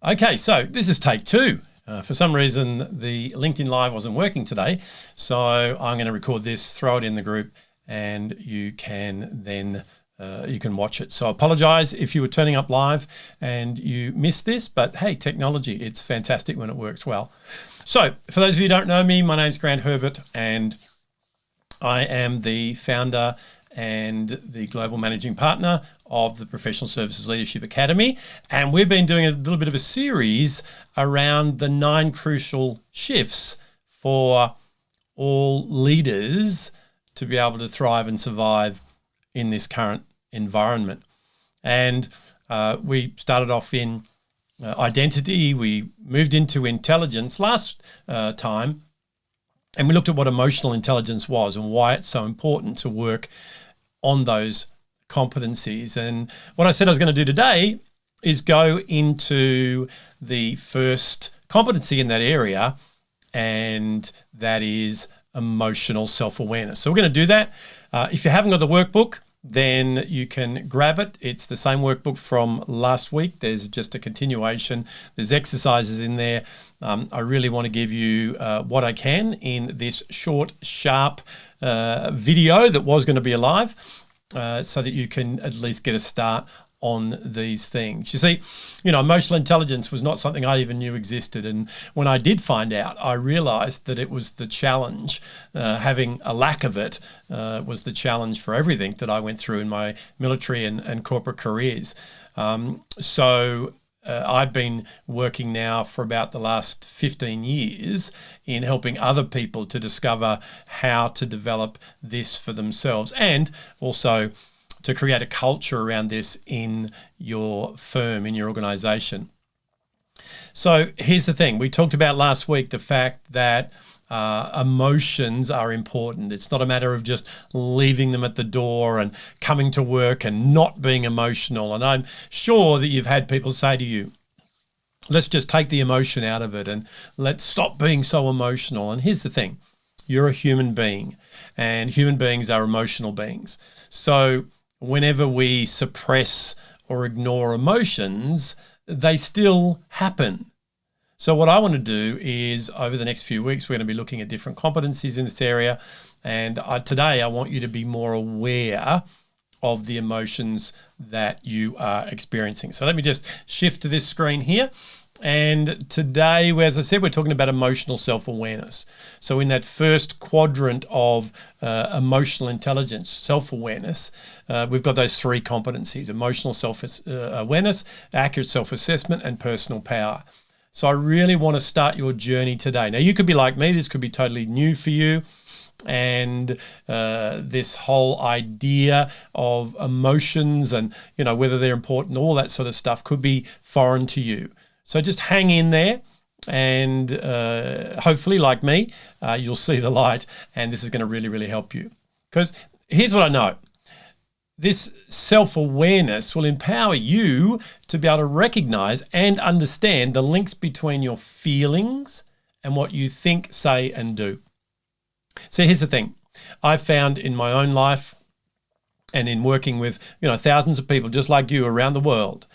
Okay, so this is take two. For some reason, the LinkedIn Live wasn't working today, so I'm going to record this, throw it in the group, and you can then you can watch it. So I apologize if you were turning up live and you missed this, but hey, technology, it's fantastic when it works well. So for those of you who don't know me, my name's Grant Herbert, and I am the founder and the global managing partner of the Professional Services Leadership Academy. And we've been doing a little bit of a series around the 9 crucial shifts for all leaders to be able to thrive and survive in this current environment. And we started off in identity, we moved into intelligence last time, and we looked at what emotional intelligence was and why it's so important to work on those competencies. And what I said I was going to do today is go into the first competency in that area, and that is emotional self-awareness. So we're going to do that. If you haven't got the workbook, then you can grab it. It's the same workbook from last week. There's just a continuation. There's exercises in there. I really want to give you what I can in this short, sharp video that was going to be alive, so that you can at least get a start on these things. You see, emotional intelligence was not something I even knew existed. And when I did find out, I realized that it was the challenge. Having a lack of it was the challenge for everything that I went through in my military and corporate careers. So I've been working now for about the last 15 years in helping other people to discover how to develop this for themselves, and also to create a culture around this in your firm, in your organization. So here's the thing. We talked about last week the fact that emotions are important. It's not a matter of just leaving them at the door and coming to work and not being emotional. And I'm sure that you've had people say to you, let's just take the emotion out of it and let's stop being so emotional. And here's the thing. You're a human being, and human beings are emotional beings. So whenever we suppress or ignore emotions, they still happen. So what I want to do is, over the next few weeks, we're going to be looking at different competencies in this area. And today I want you to be more aware of the emotions that you are experiencing. So let me just shift to this screen here. And today, as I said, we're talking about emotional self-awareness. So in that first quadrant of emotional intelligence, self-awareness, we've got those 3 competencies: emotional self-awareness, accurate self-assessment, and personal power. So I really want to start your journey today. Now, you could be like me. This could be totally new for you. And this whole idea of emotions and, whether they're important, all that sort of stuff could be foreign to you. So just hang in there, and hopefully, like me, you'll see the light, and this is going to really, really help you. Because here's what I know. This self-awareness will empower you to be able to recognize and understand the links between your feelings and what you think, say, and do. So here's the thing. I've found in my own life and in working with, thousands of people just like you around the world,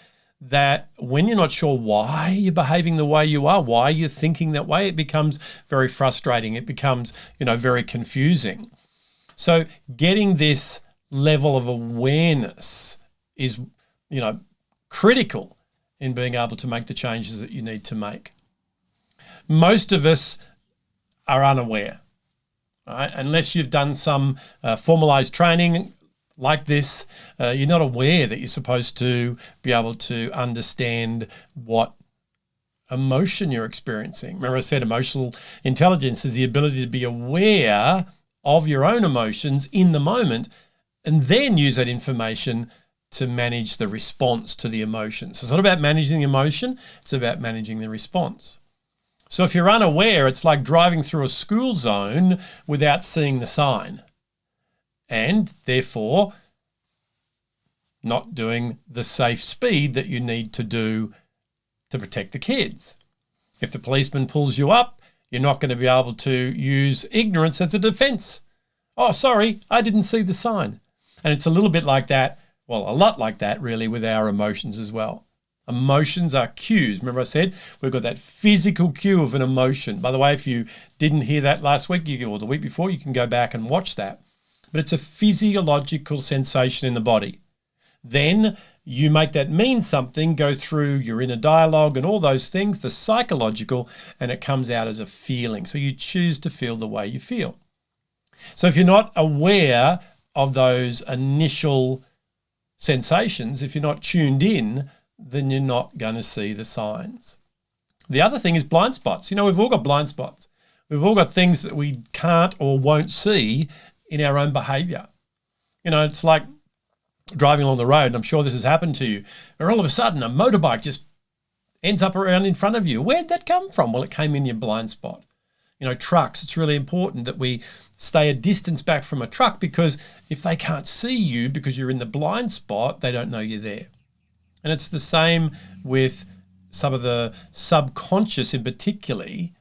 that when you're not sure why you're behaving the way you are, why you're thinking that way, it becomes very frustrating. It becomes, very confusing. So getting this level of awareness is, critical in being able to make the changes that you need to make. Most of us are unaware, right? Unless you've done some formalized training like this, you're not aware that you're supposed to be able to understand what emotion you're experiencing. Remember I said emotional intelligence is the ability to be aware of your own emotions in the moment and then use that information to manage the response to the emotion. So it's not about managing the emotion, it's about managing the response. So if you're unaware, it's like driving through a school zone without seeing the sign, and therefore not doing the safe speed that you need to do to protect the kids. If the policeman pulls you up, you're not going to be able to use ignorance as a defense. Oh, sorry, I didn't see the sign. And it's a little bit like that, well, a lot like that really with our emotions as well. Emotions are cues. Remember I said we've got that physical cue of an emotion. By the way, if you didn't hear that last week or the week before, you can go back and watch that. But it's a physiological sensation in the body. Then you make that mean something, go through your inner dialogue and all those things, the psychological, and it comes out as a feeling. So you choose to feel the way you feel. So if you're not aware of those initial sensations, if you're not tuned in, then you're not going to see the signs. The other thing is blind spots. We've all got blind spots. We've all got things that we can't or won't see in our own behavior. It's like driving along the road, and I'm sure this has happened to you, where all of a sudden a motorbike just ends up around in front of you. Where'd that come from? Well, it came in your blind spot. Trucks, it's really important that we stay a distance back from a truck, because if they can't see you because you're in the blind spot, they don't know you're there. And it's the same with some of the subconscious in particularly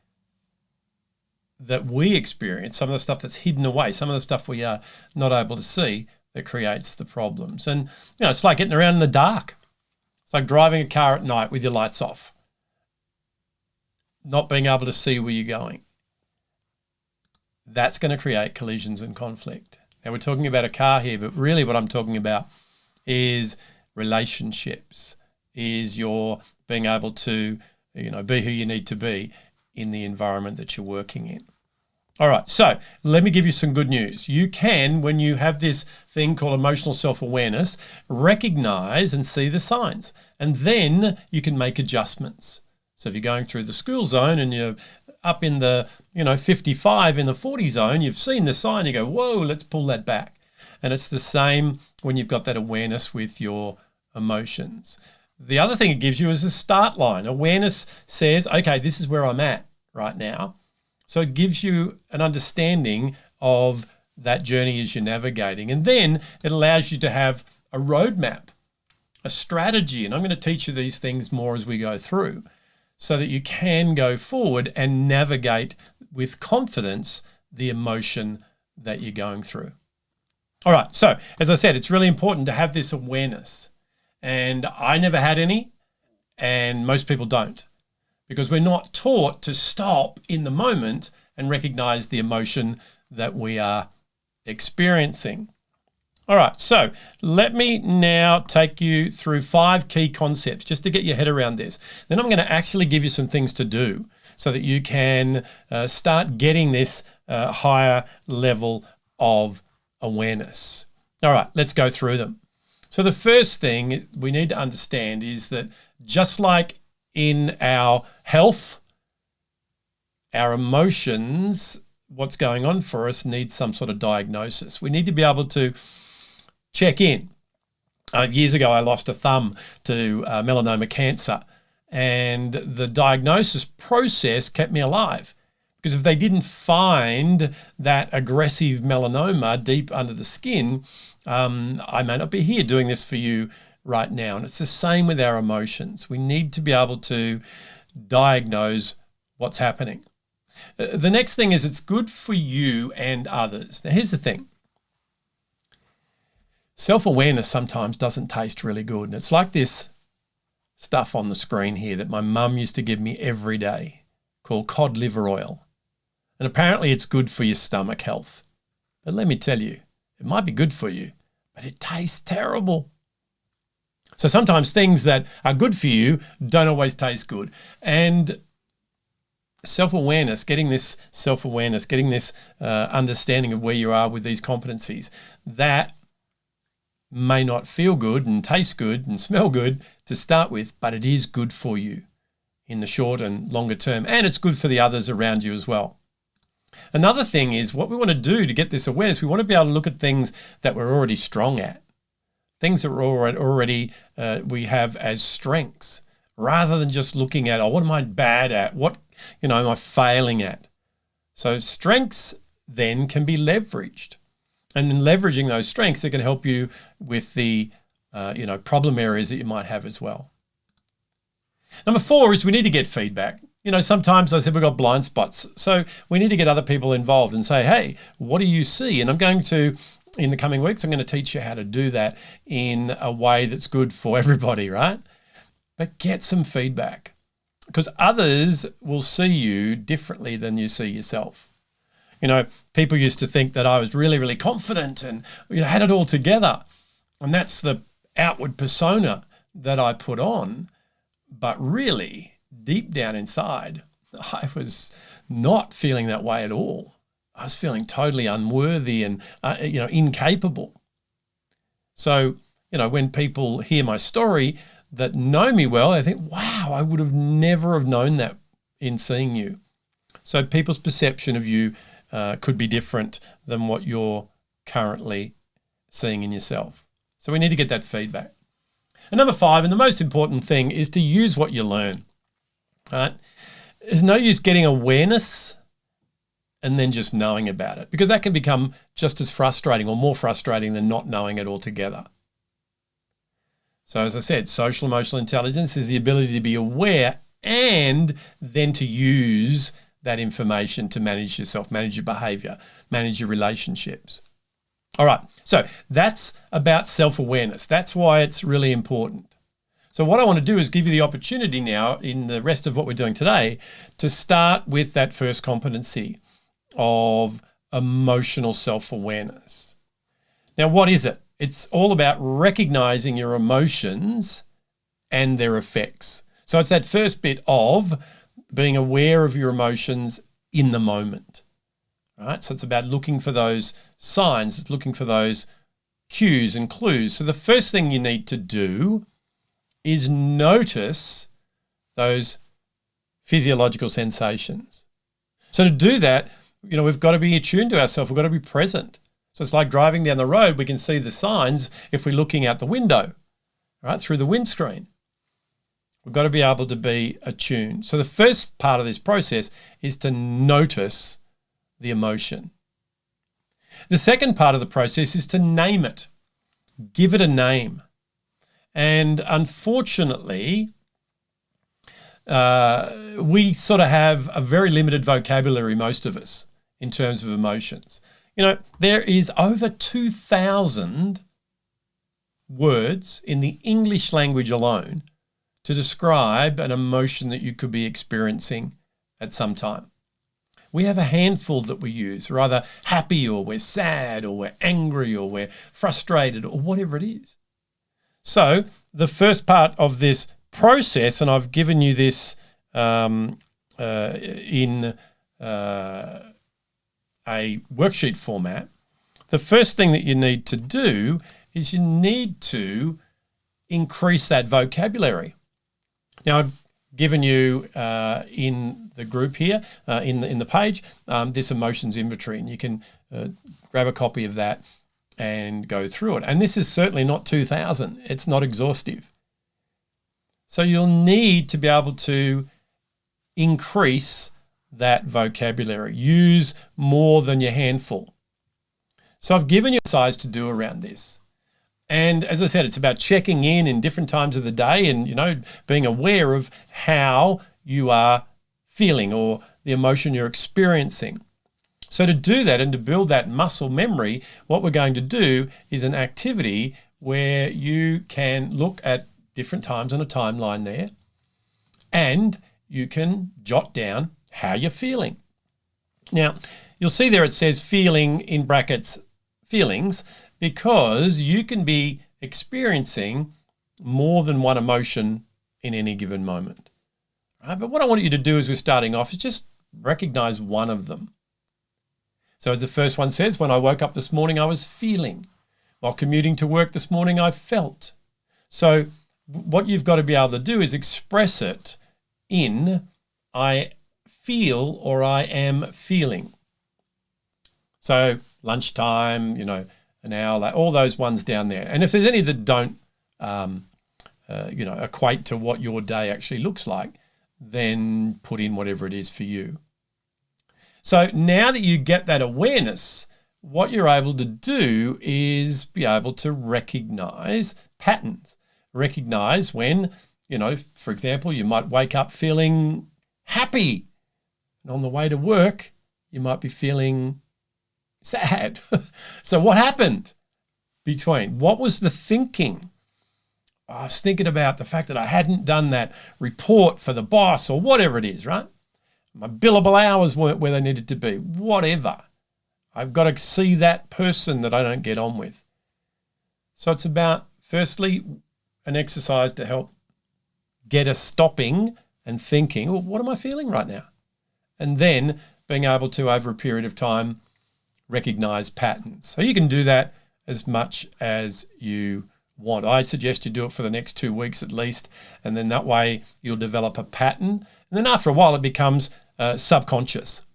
that we experience, some of the stuff that's hidden away, some of the stuff we are not able to see that creates the problems. And, it's like getting around in the dark. It's like driving a car at night with your lights off, not being able to see where you're going. That's going to create collisions and conflict. Now, we're talking about a car here, but really what I'm talking about is relationships, is your being able to, be who you need to be in the environment that you're working in. All right, so let me give you some good news. You can, when you have this thing called emotional self-awareness, recognize and see the signs, and then you can make adjustments. So if you're going through the school zone and you're up in the, 55 in the 40 zone, you've seen the sign, you go, whoa, let's pull that back. And it's the same when you've got that awareness with your emotions. The other thing it gives you is a start line. Awareness says, okay, this is where I'm at right now. So it gives you an understanding of that journey as you're navigating. And then it allows you to have a roadmap, a strategy. And I'm going to teach you these things more as we go through, so that you can go forward and navigate with confidence the emotion that you're going through. All right, so as I said, it's really important to have this awareness. And I never had any, and most people don't, because we're not taught to stop in the moment and recognize the emotion that we are experiencing. All right, so let me now take you through 5 key concepts just to get your head around this. Then I'm going to actually give you some things to do so that you can start getting this higher level of awareness. All right, let's go through them. So the first thing we need to understand is that just like in our health, our emotions, what's going on for us needs some sort of diagnosis. We need to be able to check in. Years ago, I lost a thumb to melanoma cancer, and the diagnosis process kept me alive, because if they didn't find that aggressive melanoma deep under the skin, I may not be here doing this for you right now. And it's the same with our emotions. We need to be able to diagnose what's happening. The next thing is it's good for you and others. Now, here's the thing. Self-awareness sometimes doesn't taste really good. And it's like this stuff on the screen here that my mum used to give me every day called cod liver oil. And apparently it's good for your stomach health. But let me tell you, it might be good for you, but it tastes terrible. So sometimes things that are good for you don't always taste good. And self-awareness, getting this self-awareness, getting this understanding of where you are with these competencies, that may not feel good and taste good and smell good to start with, but it is good for you in the short and longer term, and it's good for the others around you as well. Another thing is what we want to do to get this awareness, we want to be able to look at things that we're already strong at, things that we're already we have as strengths, rather than just looking at, oh, what am I bad at? What, am I failing at? So strengths then can be leveraged. And in leveraging those strengths, they can help you with the, problem areas that you might have as well. Number 4 is we need to get feedback. Sometimes I said we've got blind spots. So we need to get other people involved and say, hey, what do you see? And I'm going to, in the coming weeks, I'm going to teach you how to do that in a way that's good for everybody, right? but get some feedback, because others will see you differently than you see yourself. You know, people used to think that I was really, really confident and, you know, had it all together. And that's the outward persona that I put on. But really, deep down inside, I was not feeling that way at all. I was feeling totally unworthy and, incapable. So, you know, when people hear my story that know me well, they think, wow, I would have never have known that in seeing you. So people's perception of you could be different than what you're currently seeing in yourself. So we need to get that feedback. And number 5, and the most important thing, is to use what you learn. All right? There's no use getting awareness and then just knowing about it, because that can become just as frustrating or more frustrating than not knowing it altogether. So as I said, social emotional intelligence is the ability to be aware and then to use that information to manage yourself, manage your behavior, manage your relationships. All right, so that's about self-awareness. That's why it's really important. So what I want to do is give you the opportunity now in the rest of what we're doing today to start with that first competency of emotional self-awareness. Now, what is it? It's all about recognizing your emotions and their effects. So it's that first bit of being aware of your emotions in the moment. Right? So it's about looking for those signs, it's looking for those cues and clues. So the first thing you need to do is notice those physiological sensations. So to do that, you know, we've got to be attuned to ourselves, we've got to be present. So it's like driving down the road, we can see the signs if we're looking out the window, right, through the windscreen. We've got to be able to be attuned. So the first part of this process is to notice the emotion. The second part of the process is to name it, give it a name. And unfortunately, we sort of have a very limited vocabulary, most of us, in terms of emotions. You know, there is over 2,000 words in the English language alone to describe an emotion that you could be experiencing at some time. We have a handful that we use. We're either happy or we're sad or we're angry or we're frustrated or whatever it is. So the first part of this process, and I've given you this in a worksheet format, the first thing that you need to do is you need to increase that vocabulary. Now, I've given you in the group here, in the page, this emotions inventory, and you can grab a copy of that and go through it. And this is certainly not 2,000. It's not exhaustive. So you'll need to be able to increase that vocabulary. Use more than your handful. So I've given you a size to do around this. And as I said, it's about checking in different times of the day and, you know, being aware of how you are feeling or the emotion you're experiencing. So to do that and to build that muscle memory, what we're going to do is an activity where you can look at different times on a timeline there and you can jot down how you're feeling. Now, you'll see there it says feeling in brackets feelings, because you can be experiencing more than one emotion in any given moment. Right? But what I want you to do as we're starting off is just recognize one of them. So as the first one says, when I woke up this morning, I was feeling. While commuting to work this morning, I felt. So what you've got to be able to do is express it in I feel or I am feeling. So lunchtime, you know, an hour, all those ones down there. And if there's any that don't, equate to what your day actually looks like, then put in whatever it is for you. So now that you get that awareness, what you're able to do is be able to recognize patterns. Recognize when, you know, for example, you might wake up feeling happy. And on the way to work, you might be feeling sad. So what happened between? What was the thinking I was thinking about the fact that I hadn't done that report for the boss or whatever it is, right? My billable hours weren't where they needed to be, whatever. I've got to see that person that I don't get on with. So it's about, firstly, an exercise to help get us stopping and thinking, well, what am I feeling right now? And then being able to, over a period of time, recognize patterns. So you can do that as much as you want. I suggest you do it for the next 2 weeks at least, and then that way you'll develop a pattern. And then after a while, it becomes subconscious.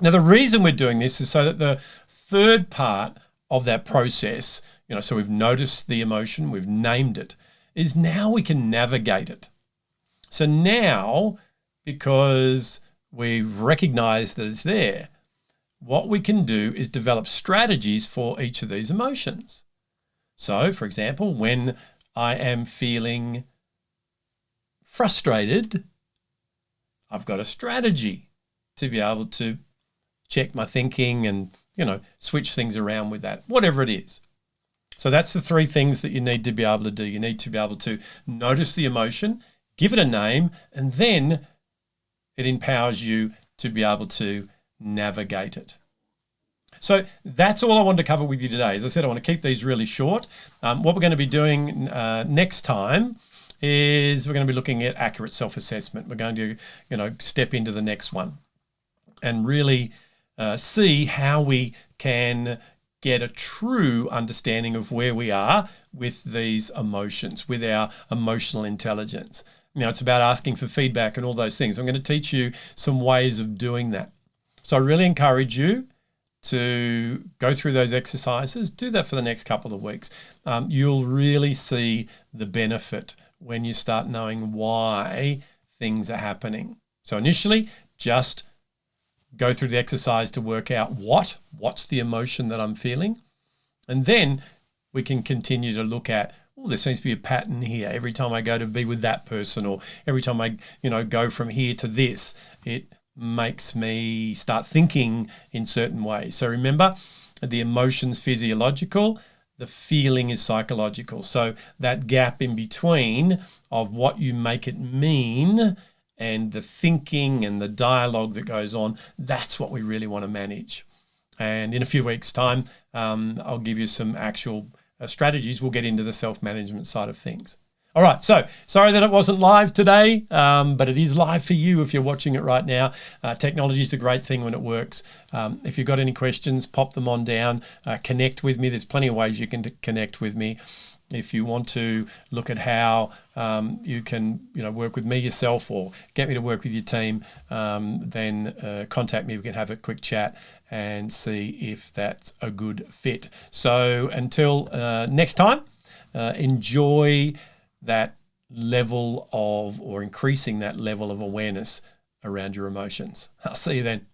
Now, the reason we're doing this is so that the third part of that process, so we've noticed the emotion, we've named it, is now we can navigate it. So now, because we've recognized that it's there, what we can do is develop strategies for each of these emotions. So, for example, when I am feeling frustrated, I've got a strategy to be able to check my thinking and, switch things around with that, whatever it is. So that's the 3 things that you need to be able to do. You need to be able to notice the emotion, give it a name, and then it empowers you to be able to navigate it. So that's all I wanted to cover with you today. As I said, I want to keep these really short. What we're going to be doing next time is we're going to be looking at accurate self-assessment. We're going to, step into the next one and really see how we can get a true understanding of where we are with these emotions, with our emotional intelligence. It's about asking for feedback and all those things. I'm going to teach you some ways of doing that. So I really encourage you to go through those exercises. Do that for the next couple of weeks. You'll really see the benefit when you start knowing why things are happening. So initially, just go through the exercise to work out what's the emotion that I'm feeling. And then we can continue to look at, there seems to be a pattern here. Every time I go to be with that person, or every time I, go from here to this, it makes me start thinking in certain ways. So remember, the emotion's physiological, the feeling is psychological. So that gap in between of what you make it mean and the thinking and the dialogue that goes on, that's what we really want to manage. And in a few weeks' time, I'll give you some actual strategies. We'll get into the self-management side of things. All right, so sorry that it wasn't live today, but it is live for you if you're watching it right now. Technology is a great thing when it works. If you've got any questions, pop them on down. Connect with me. There's plenty of ways you can connect with me. If you want to look at how you can, work with me yourself or get me to work with your team, then contact me. We can have a quick chat and see if that's a good fit. So until next time, enjoy that level of, or increasing that level of awareness around your emotions. I'll see you then.